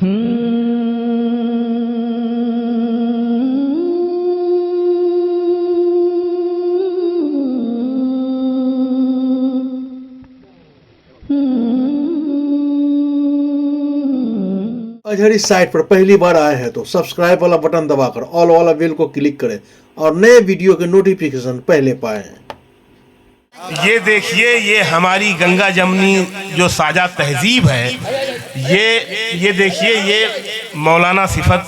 अजहर इस साइट पर पहली बार आए हैं तो सब्सक्राइब वाला बटन दबाकर ऑल वाला बेल को क्लिक करें और नए वीडियो के नोटिफिकेशन पहले पाएं। ये देखिए, ये हमारी गंगा जमनी जो साजा तहजीब है, ये देखिए, ये मौलाना सिफत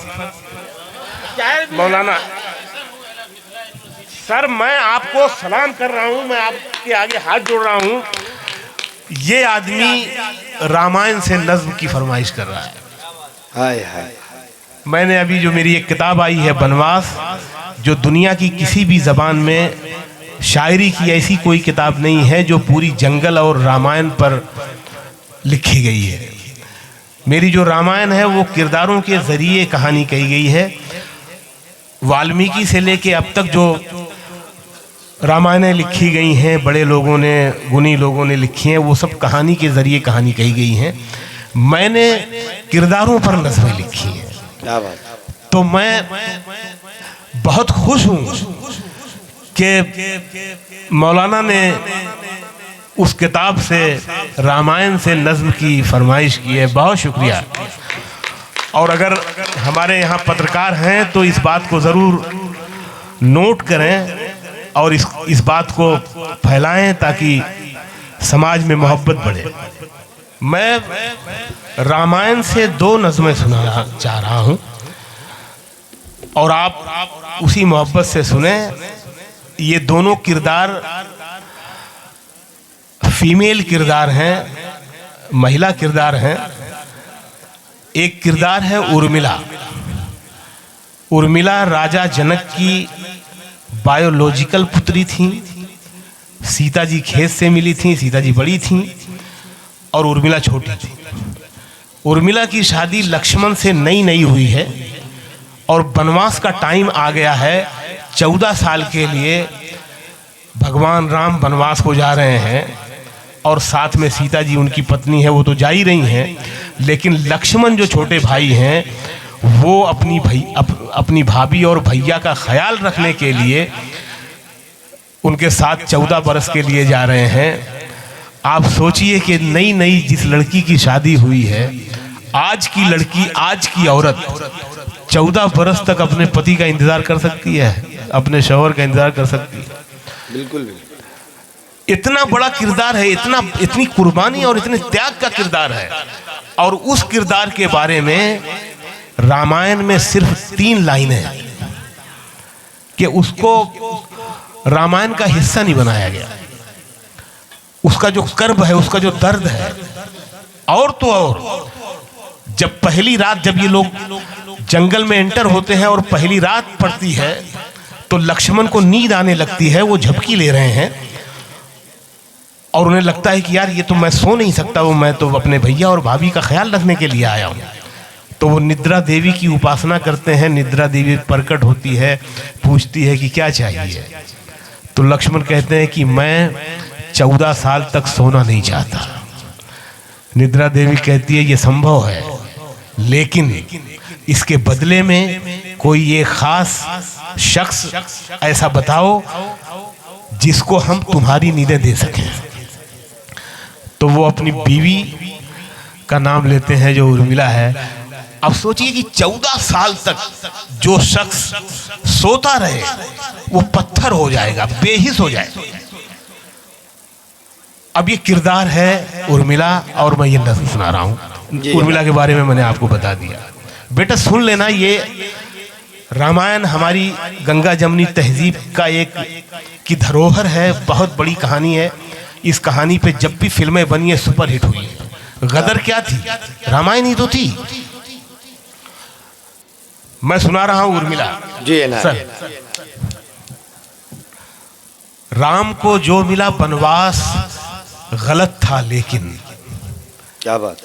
मौलाना सर, मैं आपको सलाम कर रहा हूँ, मैं आपके आगे हाथ जोड़ रहा हूँ। ये आदमी रामायण से नज्म की फरमाइश कर रहा है। हाय हाय, मैंने अभी जो मेरी एक किताब आई है बनवास, जो दुनिया की किसी भी ज़बान में शायरी की ऐसी कोई किताब नहीं है जो पूरी जंगल और रामायण पर लिखी गई है। मेरी जो रामायण है वो किरदारों के ज़रिए कहानी कही गई है। वाल्मीकि से लेके अब तक जो रामायणें लिखी गई हैं, बड़े लोगों ने, गुणी लोगों ने लिखी हैं, वो सब कहानी के ज़रिए कहानी कही गई हैं। मैंने किरदारों पर नज़में लिखी हैं। क्या बात। तो मैं बहुत खुश हूँ कि मौलाना ने उस किताब से, रामायण से नज़्म की फरमाइश की है। बहुत शुक्रिया। और अगर हमारे यहाँ पत्रकार हैं तो इस बात को ज़रूर नोट करें और इस बात को फैलाएं ताकि समाज में मोहब्बत बढ़े। मैं रामायण से 2 नज़में सुनाना चाह रहा हूँ और आप उसी मोहब्बत से सुने। ये दोनों किरदार फीमेल किरदार हैं, महिला किरदार हैं। एक किरदार है उर्मिला। उर्मिला राजा जनक की बायोलॉजिकल पुत्री थी। सीता जी खेत से मिली थी, सीता जी बड़ी थी और उर्मिला छोटी थी। उर्मिला की शादी लक्ष्मण से नई हुई है और वनवास का टाइम आ गया है। 14 साल के लिए भगवान राम वनवास को जा रहे हैं और साथ में सीता जी उनकी पत्नी है, वो तो जा ही रही हैं। लेकिन लक्ष्मण जो छोटे भाई हैं वो अपनी भाभी और भैया का ख्याल रखने के लिए उनके साथ 14 बरस के लिए जा रहे हैं। आप सोचिए कि नई जिस लड़की की शादी हुई है, आज की लड़की, आज की औरत 14 बरस तक अपने पति का इंतजार कर सकती है, अपने शौहर का इंतजार कर सकती है? बिल्कुल। इतना बड़ा किरदार है, इतनी कुर्बानी और इतने त्याग का किरदार है। और उस किरदार के बारे में रामायण में सिर्फ 3 लाइनें हैं कि उसको रामायण का हिस्सा नहीं बनाया गया। उसका जो कर्ब है, उसका जो दर्द है, और तो और जब पहली रात, जब ये लोग जंगल में एंटर होते हैं और पहली रात पड़ती है तो लक्ष्मण को नींद आने लगती है। वो झपकी ले रहे हैं और उन्हें लगता है कि यार ये तो मैं सो नहीं सकता, वो मैं तो अपने भैया और भाभी का ख्याल रखने के लिए आया हूँ। तो वो निद्रा देवी की उपासना करते हैं। निद्रा देवी प्रकट होती है, पूछती है कि क्या चाहिए। तो लक्ष्मण कहते हैं कि मैं 14 साल तक सोना नहीं चाहता। निद्रा देवी कहती है ये संभव है, लेकिन इसके बदले में कोई एक खास शख्स ऐसा बताओ जिसको हम तुम्हारी नींदें दे सकें। तो वो अपनी बीवी का नाम लेते हैं जो उर्मिला है। अब सोचिए कि 14 साल तक जो शख्स सोता रहे वो पत्थर हो जाएगा, बेहिस हो जाएगा। अब ये किरदार है उर्मिला और मैं ये नज़्म सुना रहा हूँ। उर्मिला के बारे में मैंने आपको बता दिया। बेटा सुन लेना, ये रामायण हमारी गंगा जमनी तहजीब का एक की धरोहर है, बहुत बड़ी कहानी है। इस कहानी पे जब भी फिल्में बनी है सुपरहिट हुई है। गदर क्या थी? रामायण ही तो थी। मैं सुना रहा हूँ उर्मिला जी सर। राम को जो मिला वनवास गलत था, लेकिन क्या बात।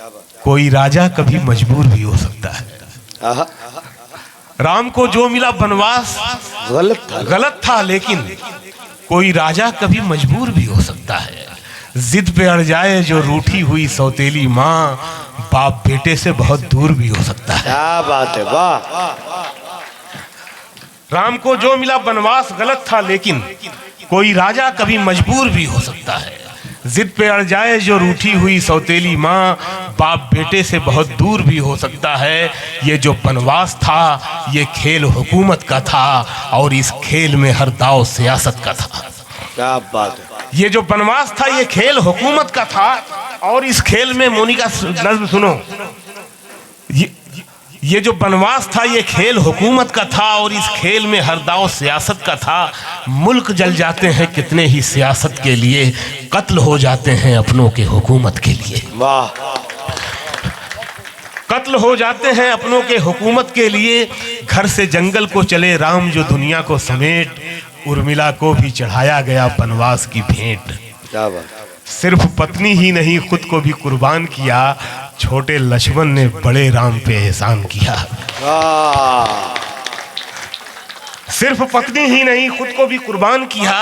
कोई राजा कभी मजबूर भी हो सकता है। राम को जो मिला वनवास गलत था, लेकिन कोई राजा कभी मजबूर भी हो सकता है। जिद पे अड़ जाए जो रूठी हुई सौतेली माँ, बाप बेटे से बहुत दूर भी हो सकता है। क्या बात है, वाह। राम को जो मिला वनवास गलत था, लेकिन कोई राजा कभी मजबूर भी हो सकता है। जिद पे अड़ जाए जो रूठी हुई सौतेली माँ, बाप बेटे से बहुत दूर भी हो सकता है। ये जो वनवास था ये खेल हुकूमत का था, और इस खेल में हर दाव सियासत का था। क्या बात है। ये जो वनवास था ये खेल हुकूमत का था, और इस खेल में मोनिका नज्म सुनो, ये जो वनवास था ये खेल हुकूमत का था, और इस खेल में हर दाव सियासत का था। मुल्क जल जाते हैं कितने ही सियासत के लिए, कत्ल हो जाते हैं अपनों के हुकूमत के लिए। वाह। कत्ल हो जाते हैं अपनों के हुकूमत के लिए। घर से जंगल को चले राम जो दुनिया को समेट, उर्मिला को भी चढ़ाया गया वनवास की भेंट। क्या बात। सिर्फ पत्नी ही नहीं खुद को भी कुर्बान किया, छोटे लक्ष्मण ने बड़े राम पे एहसान किया। सिर्फ पत्नी ही नहीं खुद को भी कुर्बान किया,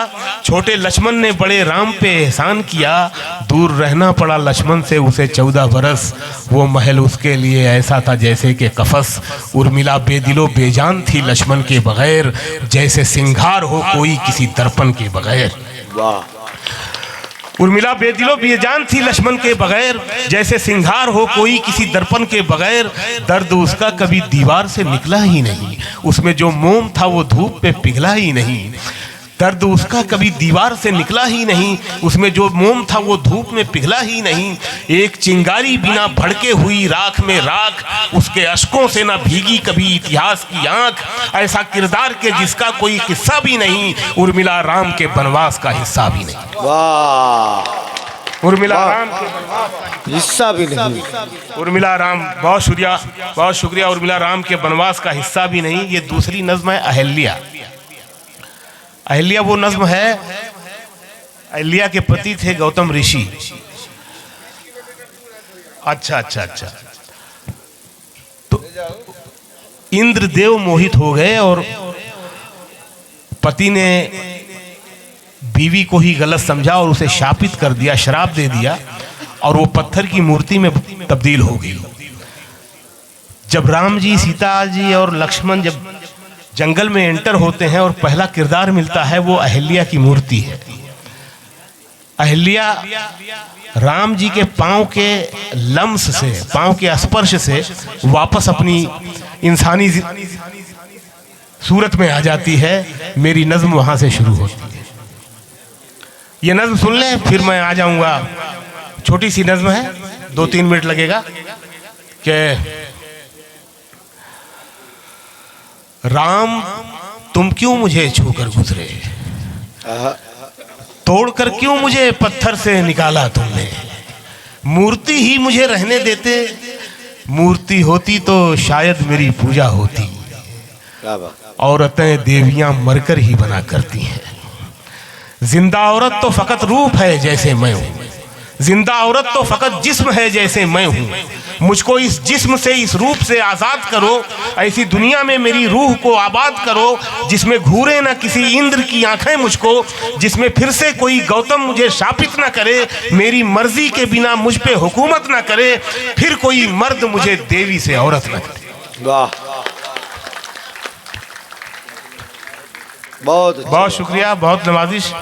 छोटे लक्ष्मण ने बड़े राम पे एहसान किया। दूर रहना पड़ा लक्ष्मण से उसे 14 बरस, वो महल उसके लिए ऐसा था जैसे कि कफस। उर्मिला बेदिलो बेजान थी लक्ष्मण के बगैर, जैसे सिंगार हो कोई किसी दर्पण के बगैर। वाह। उर्मिला बेदिलो बेजान थी लक्ष्मण के बगैर, जैसे सिंगार हो कोई किसी दर्पण के बगैर। दर्द उसका कभी दीवार से निकला ही नहीं, उसमें जो मोम था वो धूप पे पिघला ही नहीं। दर्द उसका कभी दीवार से निकला ही नहीं, उसमें जो मोम था वो धूप में पिघला ही नहीं। एक चिंगारी बिना भड़के हुई राख में राख, उसके अश्कों से ना भीगी कभी इतिहास की आंख। ऐसा किरदार के जिसका कोई किस्सा भी नहीं, उर्मिला राम के वनवास का हिस्सा भी नहीं। वाह। उर्मिला राम के वनवास का हिस्सा भी नहीं। उर्मिला राम, बहुत शुक्रिया। उर्मिला राम के वनवास का हिस्सा भी नहीं। ये दूसरी नज्म है अहिल्या। अहिल्या वो नज्म है, अहिल्या के पति थे गौतम ऋषि। अच्छा। तो इंद्रदेव मोहित हो गए और पति ने बीवी को ही गलत समझा और उसे शापित कर दिया, श्राप दे दिया, और वो पत्थर की मूर्ति में तब्दील हो गई। जब राम जी, सीता जी और लक्ष्मण जब जंगल में एंटर होते हैं और पहला किरदार मिलता है वो अहिल्या की मूर्ति है। अहिल्या राम जी के पांव के लम्स से, पांव के स्पर्श से वापस अपनी इंसानी सूरत में आ जाती है। मेरी नज्म वहां से शुरू होती है। ये नज्म सुन लें फिर मैं आ जाऊंगा। छोटी सी नज्म है, 2-3 मिनट लगेगा। कि राम तुम क्यों मुझे छूकर गुजरे, तोड़कर क्यों मुझे पत्थर से निकाला तुमने। मूर्ति ही मुझे रहने देते, मूर्ति होती तो शायद मेरी पूजा होती। औरतें देवियां मरकर ही बना करती हैं। जिंदा औरत तो फकत रूप है जैसे मैं हूं, जिंदा औरत तो फकत जिस्म है जैसे मैं हूं। मुझको इस जिस्म से, इस रूप से आजाद करो। ऐसी दुनिया में मेरी रूह को आबाद करो, जिसमें घूरे ना किसी इंद्र की आंखें मुझको, जिसमें फिर से कोई गौतम मुझे शापित ना करे, मेरी मर्जी के बिना मुझ पे हुकूमत ना करे, फिर कोई मर्द मुझे देवी से औरत ना करे। वाह। बहुत शुक्रिया, बहुत नवाजिश।